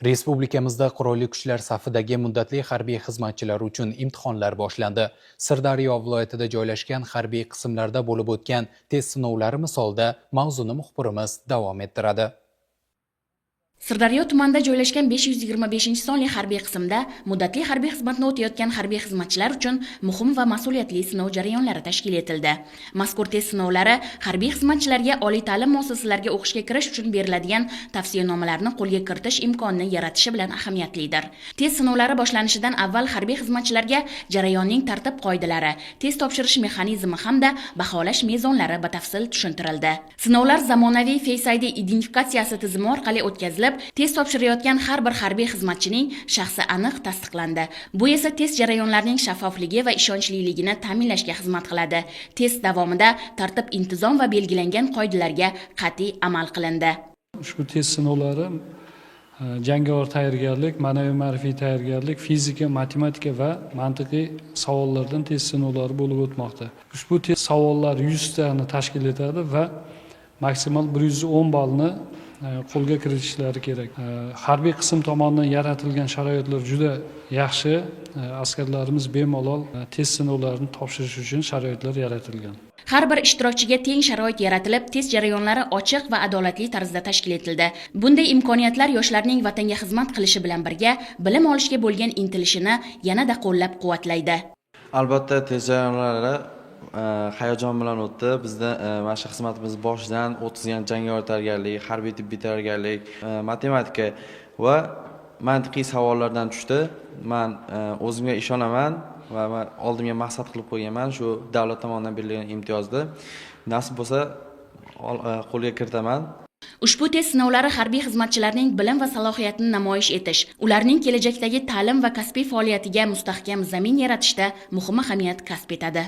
Respublikamizda qurolli kuchlar safidagi muddatli harbiy xizmatchilar uchun imtihonlar boshlandi. Sirdaryo viloyatida joylashgan harbiy qismlarda bo'lib o'tgan test sinovlari misolida mavzuni muxbirimiz davom ettiradi. Sirdaryo tumanida joylashgan 525-sonli harbiy qismda muddatli harbiy xizmatni o'tayotgan harbiy xizmatchilar uchun muhim va mas'uliyatli sinov jarayonlari tashkil etildi. Mazkur test sinovlari harbiy xizmatchilarga oliy ta'lim muassasalariga o'qishga kirish uchun beriladigan tavsiyanomalarni qo'lga kiritish imkonini yaratishi bilan ahamiyatlidir. Test sinovlari boshlanishidan avval harbiy xizmatchilarga jarayonning tartib-qoidalari, test topshirish mexanizmi hamda baholash mezonlari batafsil tushuntirildi. Sinovlar zamonaviy Face ID identifikatsiyasi tizimi orqali o'tkazilib, test topshirayotgan har bir harbiy xizmatchining shaxsi aniq tasdiqlandi. Bu esa test jarayonlarining shaffofligi va ishonchliligini ta'minlashga xizmat qiladi. Test davomida tartib-intizom va belgilangan qoidalarga qat'iy amal qilindi. Ushbu test sinovlari jangovar tayyorgarlik, ma'naviy-ma'rifiy tayyorgarlik, fizika, matematika va mantiqiy savollardan test sinovlari bo'lib o'tmoqda. Ushbu test savollar 100 tani tashkil etadi va maksimal 110 ballni qo'lga kiritishlari kerak. Harbiy qism tomonidan yaratilgan sharoitlar juda yaxshi. Askarlarimiz bemalol test sinovlarini topshirish uchun sharoitlar yaratilgan. Har bir ishtirokchiga teng sharoit yaratilib, test jarayonlari ochiq va adolatli tarzda tashkil etildi. Bunday imkoniyatlar yoshlarning vatanga xizmat qilishi bilan birga bilim olishga bo'lgan intilishini yanada qo'llab-quvvatlaydi. Albatta, test jarayonlari hayajon bilan o'tdi. Bizda mashq xizmatimiz boshidan o'tkazgan jangovar tayyorgarlik, harbiy tibbiy tayyorgarlik, matematika va mantiqiy savollardan tushdi. Men o'zimga ishonaman va men oldimga maqsad qilib qo'yganman. Shu davlat tomonidan berilgan imtiyozni nasib bo'lsa qo'lga kiritaman. Ushbu test sinovlari harbiy xizmatchilarning bilim va salohiyatini namoyish etish, ularning kelajakdagi ta'lim va kasbiy faoliyatiga mustahkam zamin yaratishda muhim ahamiyat kasb etadi.